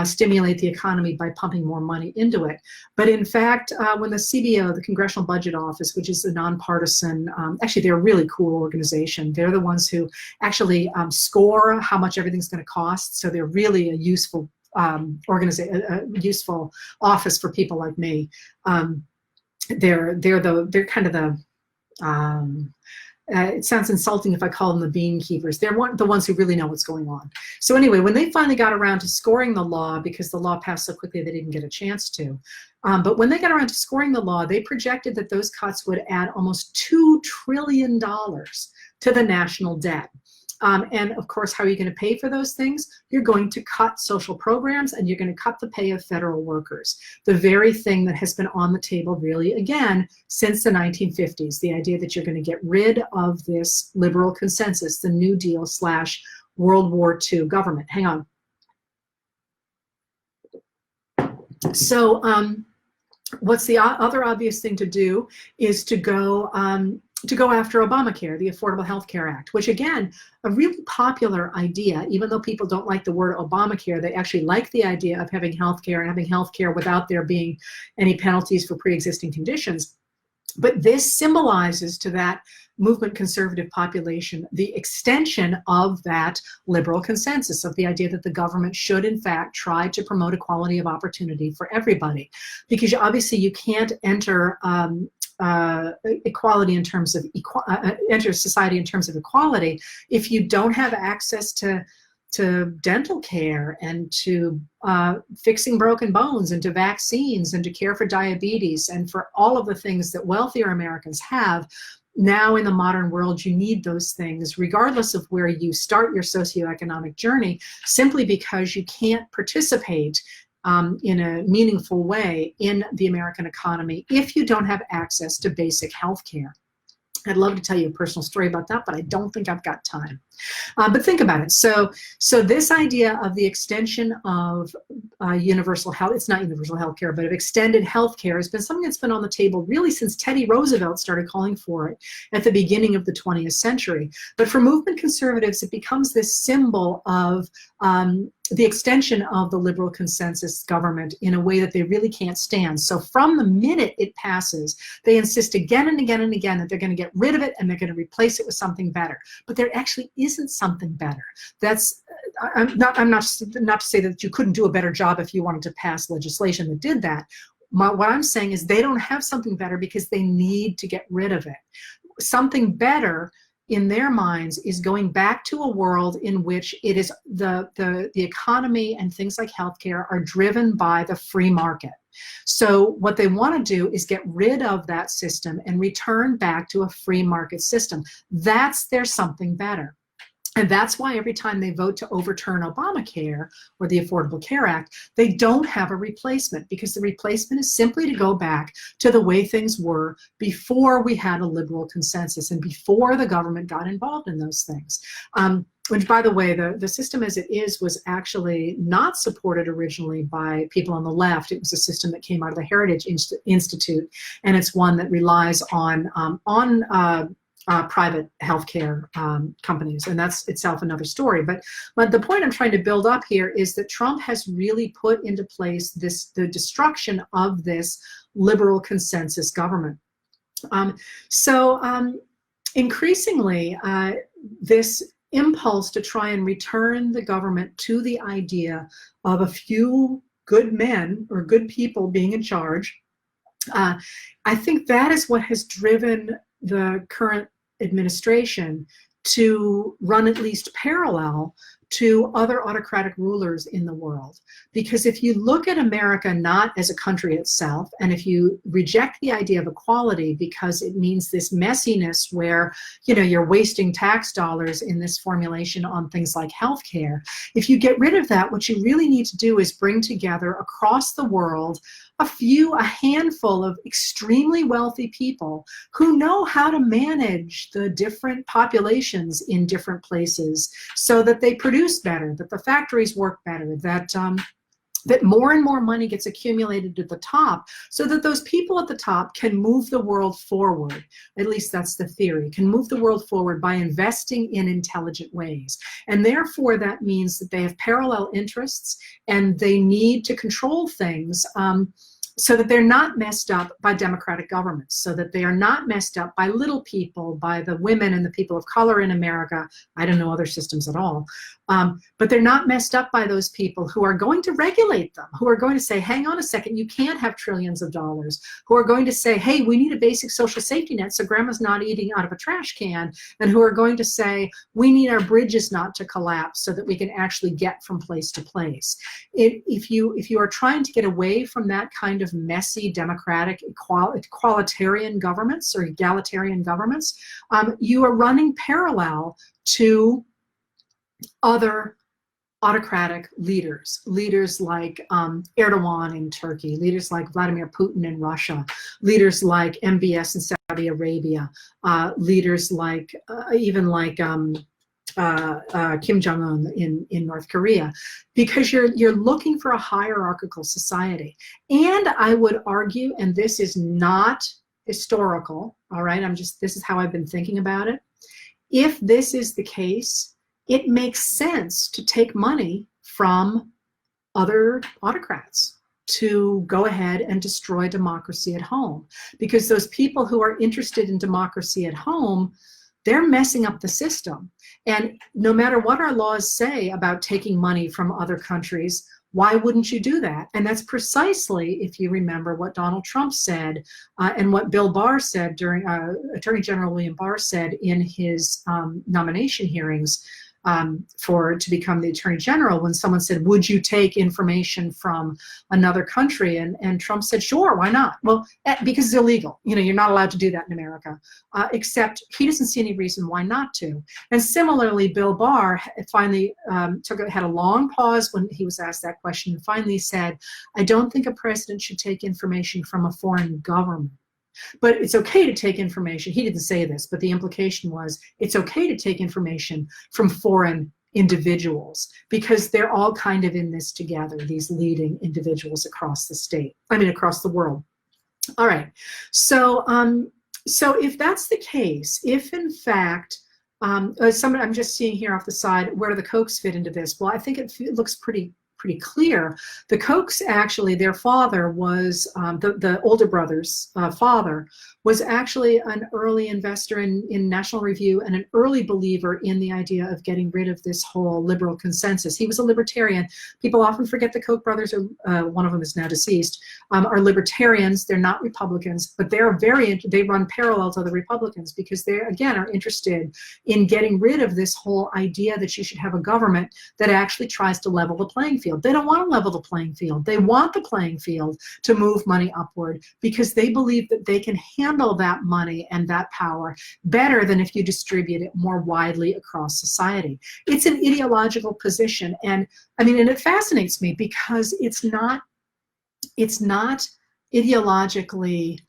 A: stimulate the economy by pumping more money into it. But in fact, when the CBO, the Congressional Budget Office, which is a nonpartisan, actually they're a really cool organization. They're the ones who actually score how much everything's going to cost. So they're really a useful useful office for people like me. They're kind of the it sounds insulting if I call them the bean keepers. They're the ones who really know what's going on. So anyway, when they finally got around to scoring the law, because the law passed so quickly they didn't get a chance to, but when they got around to scoring the law, they projected that those cuts would add almost $2 trillion to the national debt. And of course, how are you going to pay for those things? You're going to cut social programs, and you're going to cut the pay of federal workers. The very thing that has been on the table, really, again, since the 1950s, the idea that you're going to get rid of this liberal consensus, the New Deal / World War II government. Hang on. So what's the other obvious thing to do is to go after Obamacare, the Affordable Health Care Act, which, again, a really popular idea. Even though people don't like the word Obamacare, they actually like the idea of having health care and having health care without there being any penalties for pre-existing conditions. But this symbolizes to that movement conservative population the extension of that liberal consensus, of the idea that the government should, in fact, try to promote equality of opportunity for everybody. Because obviously you can't enter equality in terms of enter society in terms of equality if you don't have access to dental care and to fixing broken bones and to vaccines and to care for diabetes and for all of the things that wealthier Americans have. Now in the modern world, you need those things regardless of where you start your socioeconomic journey, simply because you can't participate in a meaningful way in the American economy if you don't have access to basic health care. I'd love to tell you a personal story about that, but I don't think I've got time. But think about it. So this idea of the extension of universal health, it's not universal health care, but of extended health care has been something that's been on the table really since Teddy Roosevelt started calling for it at the beginning of the 20th century. But for movement conservatives, it becomes this symbol of the extension of the liberal consensus government in a way that they really can't stand. So from the minute it passes, they insist again and again and again that they're going to get rid of it and they're going to replace it with something better. But there actually isn't something better. That's I'm not to say that you couldn't do a better job if you wanted to pass legislation that did that. What I'm saying is they don't have something better because they need to get rid of it. Something better in their minds is going back to a world in which it is the economy and things like healthcare are driven by the free market. So what they want to do is get rid of that system and return back to a free market system. That's their something better. And that's why every time they vote to overturn Obamacare or the Affordable Care Act, they don't have a replacement, because the replacement is simply to go back to the way things were before we had a liberal consensus and before the government got involved in those things. Which, by the way, the system as it is was actually not supported originally by people on the left. It was a system that came out of the Heritage Institute, and it's one that relies on private healthcare companies, and that's itself another story. But the point I'm trying to build up here is that Trump has really put into place the destruction of this liberal consensus government. Increasingly, this impulse to try and return the government to the idea of a few good men or good people being in charge, I think that is what has driven the current administration to run at least parallel to other autocratic rulers in the world. Because if you look at America not as a country itself, and if you reject the idea of equality because it means this messiness where, you know, you're wasting tax dollars in this formulation on things like healthcare, if you get rid of that, what you really need to do is bring together across the world a handful of extremely wealthy people who know how to manage the different populations in different places so that they produce better, that the factories work better, that more and more money gets accumulated at the top so that those people at the top can move the world forward. At least that's the theory, can move the world forward by investing in intelligent ways. And therefore that means that they have parallel interests and they need to control things so that they're not messed up by democratic governments, so that they are not messed up by little people, by the women and the people of color in America. I don't know other systems at all. But they're not messed up by those people who are going to regulate them, who are going to say, hang on a second, you can't have trillions of dollars, who are going to say, hey, we need a basic social safety net so grandma's not eating out of a trash can, and who are going to say, we need our bridges not to collapse so that we can actually get from place to place. If you are trying to get away from that kind of messy democratic equalitarian governments or egalitarian governments, you are running parallel to other autocratic leaders like Erdogan in Turkey, leaders like Vladimir Putin in Russia, leaders like MBS in Saudi Arabia, leaders like even like Kim Jong-un in North Korea, because you're looking for a hierarchical society. And I would argue, and this is not historical, all right, this is how I've been thinking about it. If this is the case, it makes sense to take money from other autocrats to go ahead and destroy democracy at home, because those people who are interested in democracy at home, they're messing up the system. And no matter what our laws say about taking money from other countries, why wouldn't you do that? And that's precisely, if you remember, what Donald Trump said and what Bill Barr said during Attorney General William Barr said in his nomination hearings to become the Attorney General, when someone said, would you take information from another country? And Trump said, sure, why not? Well, because it's illegal. You know, you're not allowed to do that in America, except he doesn't see any reason why not to. And similarly, Bill Barr finally had a long pause when he was asked that question and finally said, I don't think a president should take information from a foreign government. But it's okay to take information. He didn't say this, but the implication was it's okay to take information from foreign individuals because they're all kind of in this together, these leading individuals across across the world. All right. So if that's the case, if in fact I'm just seeing here off the side, where do the Kochs fit into this? Well, I think it looks pretty clear. The Kochs, actually, their father was, the older brother's father was actually an early investor in National Review and an early believer in the idea of getting rid of this whole liberal consensus. He was a libertarian. People often forget the Koch brothers, one of them is now deceased, are libertarians. They're not Republicans, but they're they run parallel to the Republicans because they, again, are interested in getting rid of this whole idea that you should have a government that actually tries to level the playing field. They don't want to level the playing field. They want the playing field to move money upward because they believe that they can handle that money and that power better than if you distribute it more widely across society. It's an ideological position, and I mean, and it fascinates me because it's not ideologically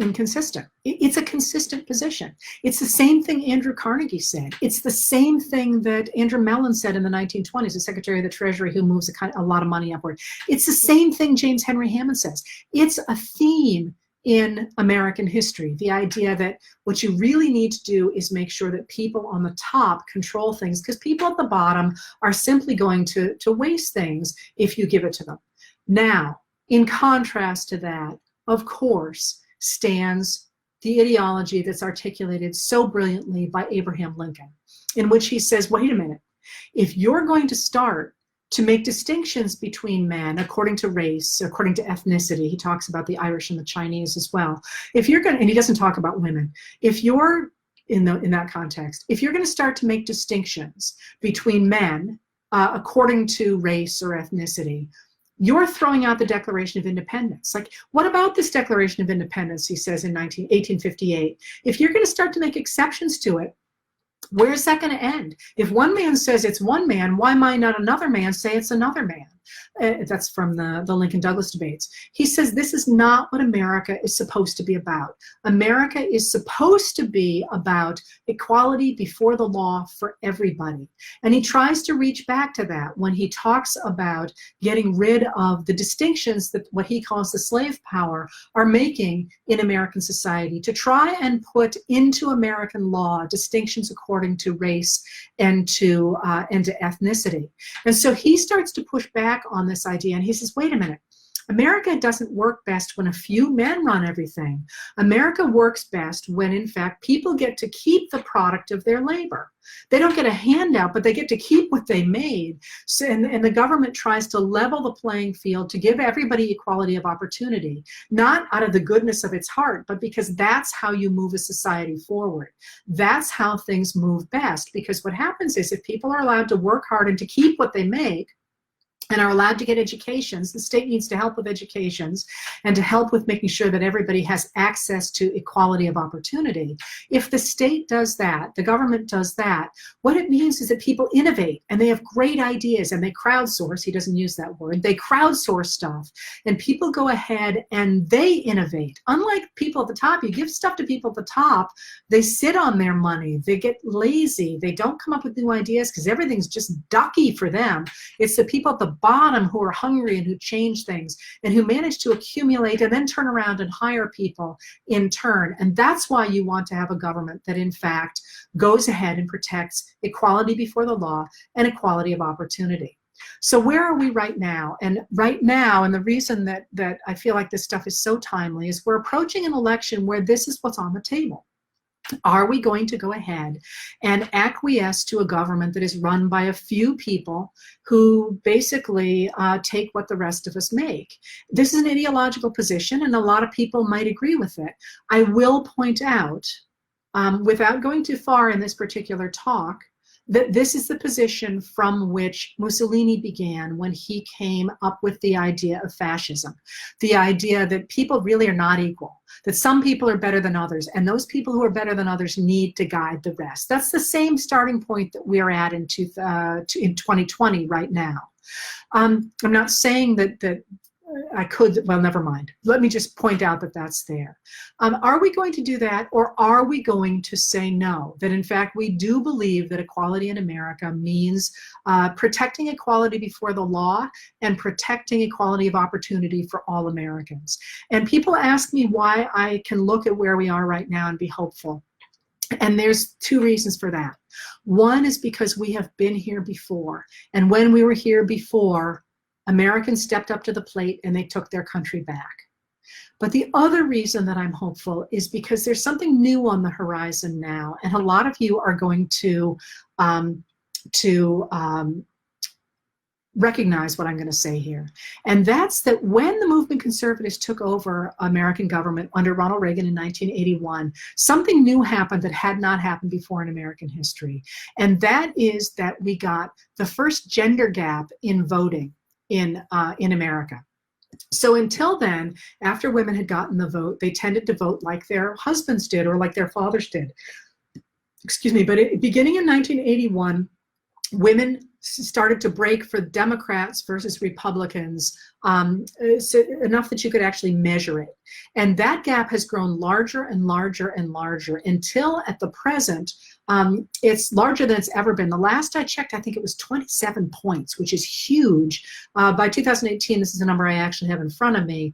A: inconsistent. It's a consistent position. It's the same thing Andrew Carnegie said. It's the same thing that Andrew Mellon said in the 1920s, the Secretary of the Treasury who moves a lot of money upward. It's the same thing James Henry Hammond says. It's a theme in American history, the idea that what you really need to do is make sure that people on the top control things, because people at the bottom are simply going to waste things if you give it to them. Now, in contrast to that, of course, stands the ideology that's articulated so brilliantly by Abraham Lincoln, in which he says, wait a minute, if you're going to start to make distinctions between men according to race, according to ethnicity, he talks about the Irish and the Chinese as well. If you're going to, and he doesn't talk about women, if you're in that context, if you're going to start to make distinctions between men according to race or ethnicity, you're throwing out the Declaration of Independence. Like, what about this Declaration of Independence, he says in 1858? If you're going to start to make exceptions to it, where's that going to end? If one man says it's one man, why might not another man say it's another man? That's from the Lincoln-Douglas debates. He says this is not what America is supposed to be about. America is supposed to be about equality before the law for everybody. And he tries to reach back to that when he talks about getting rid of the distinctions that what he calls the slave power are making in American society, to try and put into American law distinctions according to race and to ethnicity. And so he starts to push back on this idea, and he says, wait a minute, America doesn't work best when a few men run everything. America works best when, in fact, people get to keep the product of their labor. They don't get a handout, but they get to keep what they made. So, and the government tries to level the playing field to give everybody equality of opportunity, not out of the goodness of its heart, but because that's how you move a society forward. That's how things move best, because what happens is if people are allowed to work hard and to keep what they make, and are allowed to get educations, the state needs to help with educations and to help with making sure that everybody has access to equality of opportunity. If the state does that, the government does that, what it means is that people innovate and they have great ideas and they crowdsource, he doesn't use that word, they crowdsource stuff, and people go ahead and they innovate. Unlike people at the top, you give stuff to people at the top, they sit on their money, they get lazy, they don't come up with new ideas because everything's just ducky for them. It's the people at the bottom who are hungry and who change things and who manage to accumulate and then turn around and hire people in turn. And that's why you want to have a government that in fact goes ahead and protects equality before the law and equality of opportunity. So where are we right now? And right now, and the reason that I feel like this stuff is so timely, is we're approaching an election where this is what's on the table. Are we going to go ahead and acquiesce to a government that is run by a few people who basically take what the rest of us make? This is an ideological position, and a lot of people might agree with it. I will point out, without going too far in this particular talk, that this is the position from which Mussolini began when he came up with the idea of fascism. The idea that people really are not equal, that some people are better than others, and those people who are better than others need to guide the rest. That's the same starting point that we are at in 2020 right now. I'm not saying that I could, well, never mind. Let me just point out that that's there. Are we going to do that, or are we going to say no? That in fact we do believe that equality in America means protecting equality before the law and protecting equality of opportunity for all Americans. And people ask me why I can look at where we are right now and be hopeful. And there's two reasons for that. One is because we have been here before. And when we were here before, Americans stepped up to the plate and they took their country back. But the other reason that I'm hopeful is because there's something new on the horizon now. And a lot of you are going to recognize what I'm going to say here. And that's that when the movement conservatives took over American government under Ronald Reagan in 1981, something new happened that had not happened before in American history. And that is that we got the first gender gap in voting in America. So until then, after women had gotten the vote, they tended to vote like their husbands did or like their fathers did. Excuse me, but beginning in 1981, women started to break for Democrats versus Republicans, so enough that you could actually measure it. And that gap has grown larger and larger and larger until at the present, it's larger than it's ever been. The last I checked, I think it was 27 points, which is huge. By 2018, this is a number I actually have in front of me,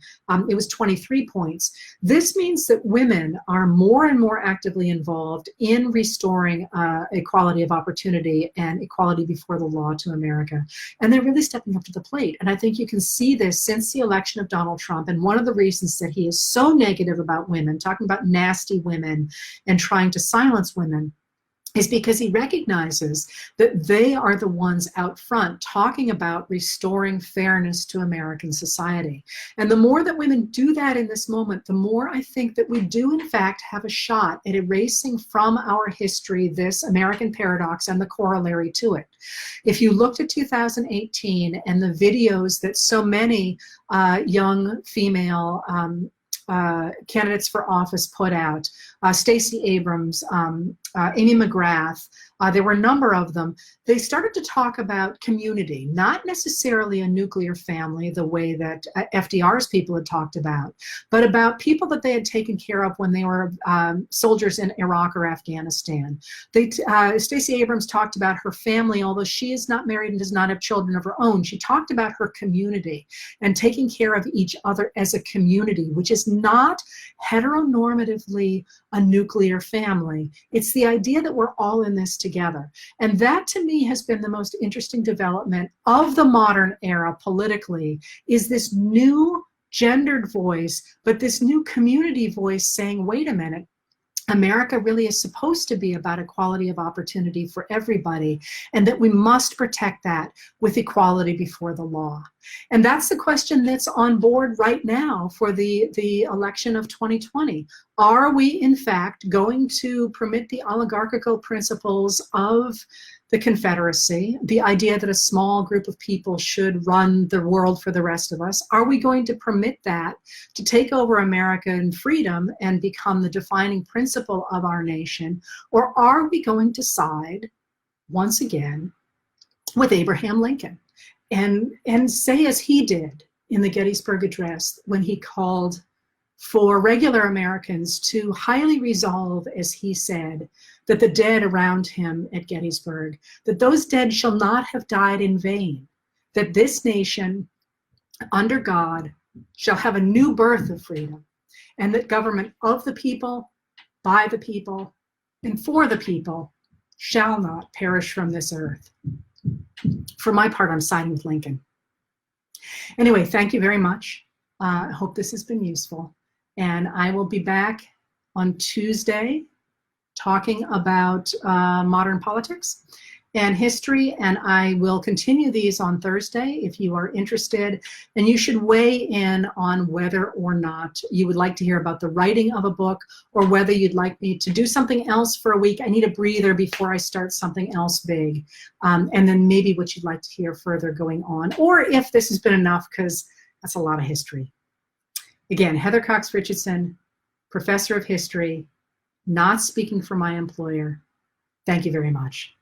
A: it was 23 points. This means that women are more and more actively involved in restoring equality of opportunity and equality before the law to America. And they're really stepping up to the plate. And I think you can see this since the election of Donald Trump. And one of the reasons that he is so negative about women, talking about nasty women and trying to silence women, is because he recognizes that they are the ones out front talking about restoring fairness to American society. And the more that women do that in this moment, the more I think that we do in fact have a shot at erasing from our history this American paradox and the corollary to it. If you looked at 2018 and the videos that so many young female candidates for office put out, Stacey Abrams, Amy McGrath, there were a number of them. They started to talk about community, not necessarily a nuclear family the way that FDR's people had talked about, but about people that they had taken care of when they were soldiers in Iraq or Afghanistan. Stacey Abrams talked about her family, although she is not married and does not have children of her own. She talked about her community and taking care of each other as a community, which is not heteronormatively a nuclear family. It's the idea that we're all in this together. And that to me has been the most interesting development of the modern era politically, is this new gendered voice, but this new community voice saying, wait a minute, America really is supposed to be about equality of opportunity for everybody, and that we must protect that with equality before the law. And that's the question that's on board right now for the election of 2020. Are we, in fact, going to permit the oligarchical principles of the Confederacy, the idea that a small group of people should run the world for the rest of us? Are we going to permit that to take over American freedom and become the defining principle of our nation? Or are we going to side, once again, with Abraham Lincoln and say as he did in the Gettysburg Address when he called for regular Americans to highly resolve, as he said, that the dead around him at Gettysburg, that those dead shall not have died in vain, that this nation, under God, shall have a new birth of freedom, and that government of the people, by the people, and for the people shall not perish from this earth. For my part, I'm siding with Lincoln. Anyway, thank you very much. I hope this has been useful. And I will be back on Tuesday talking about modern politics and history, and I will continue these on Thursday if you are interested. And you should weigh in on whether or not you would like to hear about the writing of a book, or whether you'd like me to do something else for a week. I need a breather before I start something else big. And then maybe what you'd like to hear further going on, or if this has been enough, because that's a lot of history. Again, Heather Cox Richardson, professor of history, not speaking for my employer. Thank you very much.